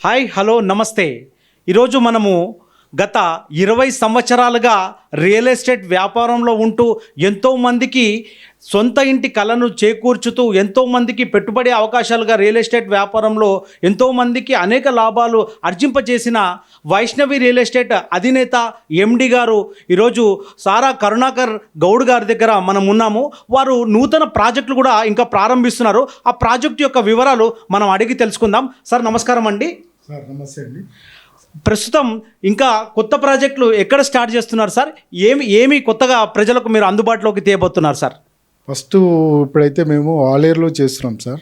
Hi hello నమస్తే. ఈరోజు మనము గత 20 సంవత్సరాలుగా రియల్ ఎస్టేట్ వ్యాపారంలో ఉంటూ ఎంతోమందికి సొంత ఇంటి కలను చేకూర్చుతూ ఎంతోమందికి పెట్టుబడి అవకాశాలుగా రియల్ ఎస్టేట్ వ్యాపారంలో ఎంతోమందికి అనేక లాభాలు ఆర్జింపజేసిన వైష్ణవి రియల్ ఎస్టేట్ అధినేత ఎండి గారు ఈరోజు సారా కరుణాకర్ గౌడ్ గారి దగ్గర మనం ఉన్నాము. వారు నూతన ప్రాజెక్టులు కూడా ఇంకా ప్రారంభిస్తున్నారు. ఆ ప్రాజెక్టు యొక్క వివరాలు మనం అడిగి తెలుసుకుందాం. సార్ నమస్కారం అండి. సార్ నమస్తే అండి. ప్రస్తుతం ఇంకా కొత్త ప్రాజెక్టులు ఎక్కడ స్టార్ట్ చేస్తున్నారు సార్? ఏమి కొత్తగా ప్రజలకు మీరు అందుబాటులోకి తేబోతున్నారు సార్? ఫస్ట్ ఇప్పుడైతే మేము ఆలేరులో చేస్తున్నాం సార్.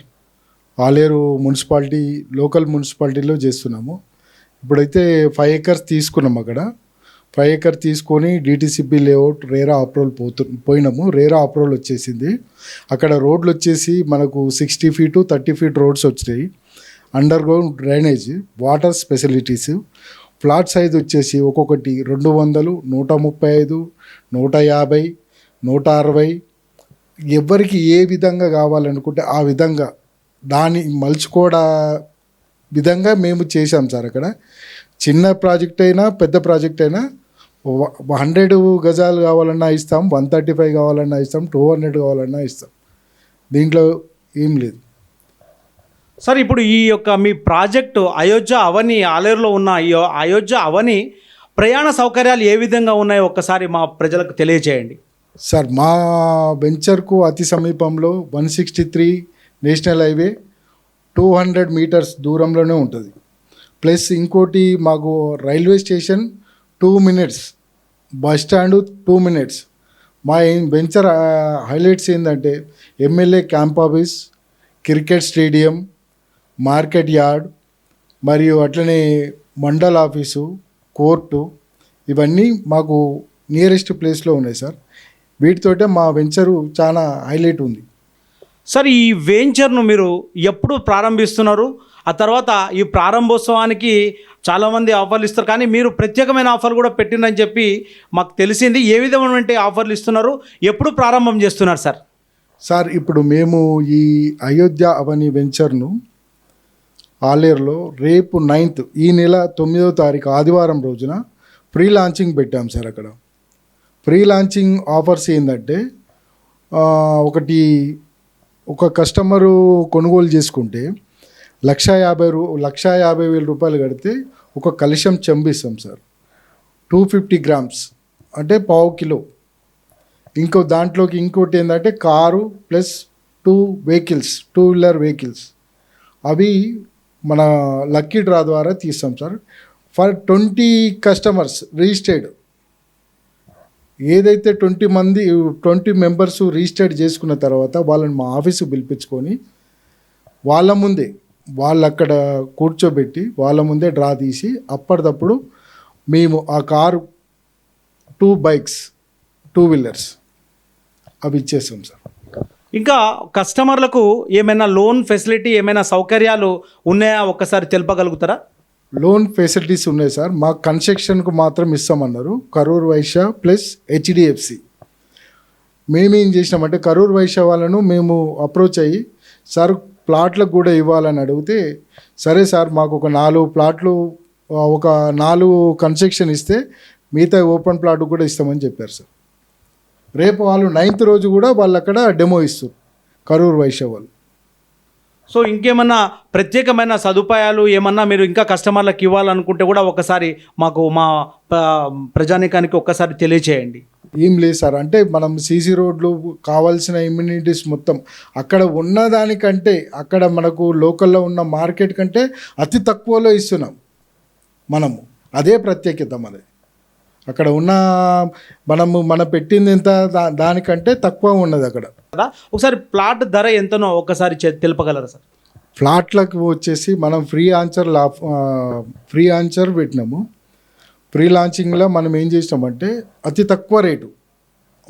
ఆలేరు మున్సిపాలిటీ లోకల్ మున్సిపాలిటీలో చేస్తున్నాము. ఇప్పుడైతే 5 acres తీసుకున్నాం. అక్కడ 5 acres తీసుకొని డిటిసిపి లేఅవుట్ రేరా అప్రూవల్ పోయినాము. రేరా అప్రూవల్ వచ్చేసింది. అక్కడ రోడ్లు వచ్చేసి మనకు 60 feet 30 feet రోడ్స్ వచ్చినాయి. Under ground drainage, water facilities. Flat size వచ్చేసి ఒక్కొక్కటి 200, 135, 150, 160 ఎవరికి ఏ విధంగా కావాలనుకుంటే ఆ విధంగా దాన్ని మలుచుకోవడా విధంగా మేము చేసాం సార్. అక్కడ చిన్న ప్రాజెక్ట్ అయినా పెద్ద ప్రాజెక్ట్ అయినా 100 గజాలు కావాలన్నా ఇస్తాం, 135 కావాలన్నా ఇస్తాం, 200 కావాలన్నా ఇస్తాం. దీంట్లో ఏం లేదు సార్. ఇప్పుడు ఈ యొక్క మీ ప్రాజెక్టు అయోధ్య అవని ఆలేరులో ఉన్న ఈ అయోధ్య అవని ప్రయాణ సౌకర్యాలు ఏ విధంగా ఉన్నాయో ఒక్కసారి మా ప్రజలకు తెలియజేయండి సార్. మా వెంచర్కు అతి సమీపంలో 163 నేషనల్ హైవే 200 meters దూరంలోనే ఉంటుంది. ప్లస్ ఇంకోటి మాకు railway station 2 minutes, bus stand 2 minutes. మా వెంచర్ హైలైట్స్ ఏంటంటే MLA camp office, cricket stadium, market yard మరియు అట్లనే మండల్ ఆఫీసు, కోర్టు ఇవన్నీ మాకు నియరెస్ట్ ప్లేస్లో ఉన్నాయి సార్. వీటితోటే మా వెంచరు చాలా హైలైట్ ఉంది సార్. ఈ వెంచర్ను మీరు ఎప్పుడు ప్రారంభిస్తున్నారు? ఆ తర్వాత ఈ ప్రారంభోత్సవానికి చాలామంది ఆఫర్లు ఇస్తారు, కానీ మీరు ప్రత్యేకమైన ఆఫర్ కూడా పెట్టిందని చెప్పి మాకు తెలిసింది. ఏ విధమైన ఆఫర్లు ఇస్తున్నారు, ఎప్పుడు ప్రారంభం చేస్తున్నారు సార్? సార్ ఇప్పుడు మేము ఈ అయోధ్య అవని వెంచర్ను ఆలేరులో రేపు 9th ఈ నెల 9వ తారీఖు ఆదివారం రోజున ప్రీ లాంచింగ్ పెట్టాం సార్. అక్కడ ప్రీ లాంచింగ్ ఆఫర్స్ ఏంటంటే ఒక కస్టమరు కొనుగోలు చేసుకుంటే 1,50,000 రూపాయలు కడితే ఒక కలశం చెంబిస్తాం సార్. 250 grams అంటే 1/2 kilo. దాంట్లోకి ఇంకోటి ఏంటంటే car plus 2 vehicles, 2-wheeler vehicles అవి మన లక్కీ డ్రా ద్వారా తీస్తాం సార్. ఫర్ 20 customers రిజిస్టర్డ్, ఏదైతే 20 members రిజిస్టర్డ్ చేసుకున్న తర్వాత వాళ్ళని మా ఆఫీసు పిలిపించుకొని వాళ్ళ ముందే వాళ్ళు అక్కడ కూర్చోబెట్టి వాళ్ళ ముందే డ్రా తీసి అప్పటిదప్పుడు మేము ఆ కారు 2 bikes 2-wheelers అవి ఇచ్చేస్తాం సార్. ఇంకా కస్టమర్లకు ఏమైనా లోన్ ఫెసిలిటీ, ఏమైనా సౌకర్యాలు ఉన్నాయా ఒక్కసారి తెలుపగలుగుతారా? లోన్ ఫెసిలిటీస్ ఉన్నాయి సార్. మా కన్స్ట్రక్షన్కు మాత్రం ఇస్తామన్నారు. Karur Vysya plus HDFC. మేమేం చేసినామంటే కరూర్ వైశ్య వాళ్ళను మేము అప్రోచ్ అయ్యి సార్ ప్లాట్లకు కూడా ఇవ్వాలని అడిగితే, సరే సార్ మాకు ఒక 4 ప్లాట్లు ఒక 4 కన్స్ట్రక్షన్ ఇస్తే మిగతా ఓపెన్ ప్లాట్ కూడా ఇస్తామని చెప్పారు సార్. రేపు వాళ్ళు 9th రోజు కూడా వాళ్ళు అక్కడ డెమో ఇస్తారు కరూర్ వైశ్య వాళ్ళు. సో ఇంకేమన్నా ప్రత్యేకమైన సదుపాయాలు ఏమన్నా మీరు ఇంకా కస్టమర్లకు ఇవ్వాలనుకుంటే కూడా ఒకసారి మాకు మా ప్రజానికానికి ఒక్కసారి తెలియచేయండి. ఏం లేదు సార్, అంటే మనం సీసీ రోడ్లు కావాల్సిన ఇమ్యూనిటీస్ మొత్తం అక్కడ ఉన్నదానికంటే అక్కడ మనకు లోకల్లో ఉన్న మార్కెట్ కంటే అతి తక్కువలో ఇస్తున్నాం మనము. అదే ప్రత్యేకత మనది. అక్కడ ఉన్న మన పెట్టింది ఎంత దానికంటే తక్కువ ఉన్నది అక్కడ. ఒకసారి ప్లాట్ ధర ఎంతనో ఒకసారి తెలుపగలరా సార్? ఫ్లాట్లకు వచ్చేసి మనం ఫ్రీ ఆన్సర్ పెట్టినాము. ప్రీ లాంచింగ్లో మనం ఏం చేసినామంటే అతి తక్కువ రేటు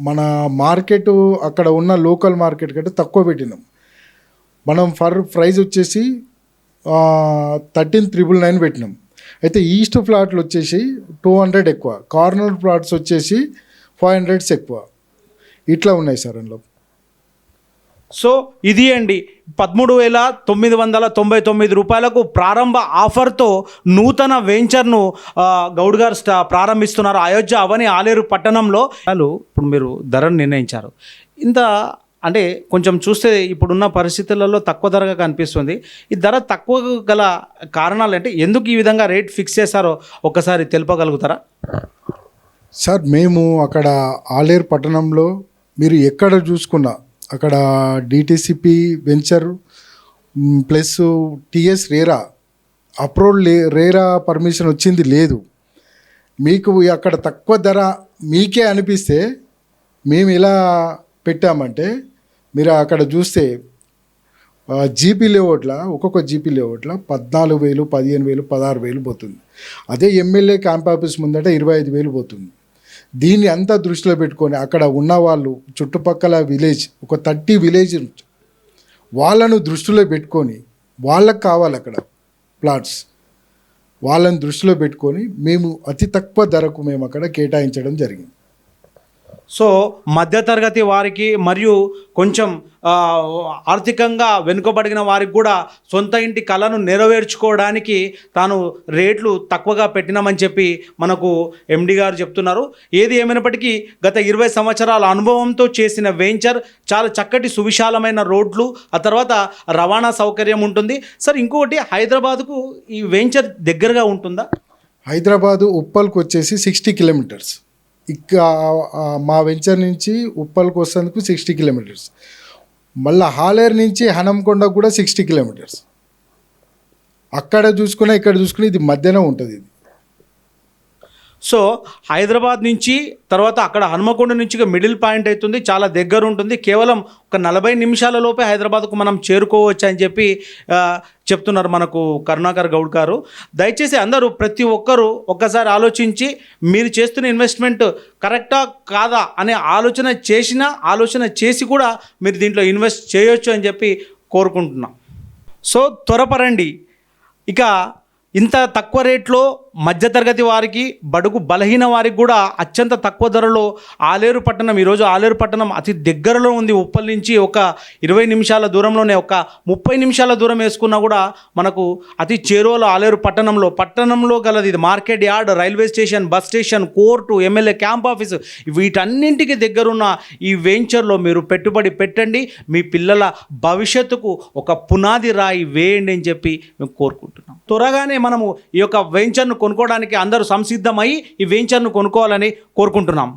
మన మార్కెట్ అక్కడ ఉన్న లోకల్ మార్కెట్ కంటే తక్కువ పెట్టినాం. మనం ప్రైస్ వచ్చేసి 13,999 పెట్టినాం. అయితే ఈస్ట్ ఫ్లాట్లు వచ్చేసి 200 ఎక్కువ, కార్నర్ ప్లాట్స్ వచ్చేసి 500 ఎక్కువ. ఇట్లా ఉన్నాయి సార్ అందులో. సో ఇది అండి 13,999 రూపాయలకు ప్రారంభ ఆఫర్తో నూతన వెంచర్ను గౌడ్ గారు ప్రారంభిస్తున్నారు అయోధ్య అవని ఆలేరు పట్టణంలో. ఇప్పుడు మీరు ధరను నిర్ణయించారు. ఇంత అంటే కొంచెం చూస్తే ఇప్పుడున్న పరిస్థితులలో తక్కువ ధరగా కనిపిస్తుంది. ఈ ధర తక్కువ గల కారణాలు అంటే ఎందుకు ఈ విధంగా రేట్ ఫిక్స్ చేశారో ఒక్కసారి తెలుపగలుగుతారా? సార్ మేము అక్కడ ఆలేరు పట్టణంలో మీరు ఎక్కడ చూసుకున్నా అక్కడ DTCP venture plus TS RERA permission వచ్చింది లేదు. మీకు అక్కడ తక్కువ ధర మీకే అనిపిస్తే మేము ఇలా పెట్టామంటే మీరు అక్కడ చూస్తే జీపీ లేఅవుట్ల ఒక్కొక్క జీపీ లేఅవుట్ల 14,000, 15,000, 16,000 పోతుంది. అదే ఎమ్మెల్యే క్యాంప్ ఆఫీస్ ముందట 25,000 పోతుంది. దీన్ని అంతా దృష్టిలో పెట్టుకొని అక్కడ ఉన్న వాళ్ళు చుట్టుపక్కల విలేజ్ ఒక 30 విలేజ్ వాళ్ళను దృష్టిలో పెట్టుకొని వాళ్ళకి కావాలి అక్కడ ప్లాట్స్, వాళ్ళని దృష్టిలో పెట్టుకొని మేము అతి తక్కువ ధరకు మేము అక్కడ కేటాయించడం జరిగింది. సో మధ్యతరగతి వారికి మరియు కొంచెం ఆర్థికంగా వెనుకబడిన వారికి కూడా సొంత ఇంటి కళను నెరవేర్చుకోవడానికి తాను రేట్లు తక్కువగా పెట్టినామని చెప్పి మనకు ఎండి గారు చెప్తున్నారు. ఏది ఏమైనప్పటికీ గత 20 సంవత్సరాల అనుభవంతో చేసిన వెంచర్, చాలా చక్కటి సువిశాలమైన రోడ్లు, ఆ తర్వాత రవాణా సౌకర్యం ఉంటుంది. సార్ ఇంకొకటి, హైదరాబాద్కు ఈ వెంచర్ దగ్గరగా ఉంటుందా? హైదరాబాదు ఉప్పల్కి వచ్చేసి 60 కిలోమీటర్స్. మా వెంచర్ నుంచి ఉప్పల్కి వస్తేందుకు 60 కిలోమీటర్స్. మళ్ళీ హాలేరు నుంచి హనంకొండ కూడా 60 కిలోమీటర్స్. అక్కడ చూసుకున్నా ఇక్కడ చూసుకుని ఇది మధ్యలో ఉంటుంది ఇది. సో హైదరాబాద్ నుంచి తర్వాత అక్కడ హనుమకొండ నుంచి మిడిల్ పాయింట్ అవుతుంది, చాలా దగ్గర ఉంటుంది. కేవలం ఒక 40 నిమిషాల లోపే హైదరాబాద్కు మనం చేరుకోవచ్చు అని చెప్పి చెప్తున్నారు మనకు కరుణాకర్ గౌడ్ గారు. దయచేసి అందరూ ప్రతి ఒక్కరూ ఒక్కసారి ఆలోచించి మీరు చేస్తున్న ఇన్వెస్ట్మెంట్ కరెక్టా కాదా అనే ఆలోచన చేసి కూడా మీరు దీంట్లో ఇన్వెస్ట్ చేయొచ్చు అని చెప్పి కోరుకుంటున్నాం. సో త్వరపరండి. ఇక ఇంత తక్కువ రేట్లో మధ్యతరగతి వారికి, బడుగు బలహీన వారికి కూడా అత్యంత తక్కువ ధరలో ఆలేరు పట్టణం, ఈరోజు ఆలేరు పట్టణం అతి దగ్గరలో ఉంది. ఉప్పల్ నుంచి ఒక 20 నిమిషాల దూరంలోనే, ఒక 30 నిమిషాల దూరం వేసుకున్నా కూడా మనకు అతి చేరువలో ఆలేరు పట్టణంలో గలది. ఇది market yard, railway station, bus station, court, MLA camp office, వీటన్నింటికి దగ్గరున్న ఈ వెంచర్లో మీరు పెట్టుబడి పెట్టండి. మీ పిల్లల భవిష్యత్తుకు ఒక పునాది రాయి వేయండి అని చెప్పి మేము కోరుకుంటున్నాం. త్వరగానే మనము ఈ యొక్క వెంచర్ను కొనుక్కోవడానికి అందరూ సంసిద్ధమై ఈ వెంచర్ను కొనుక్కోవాలని కోరుకుంటున్నాం.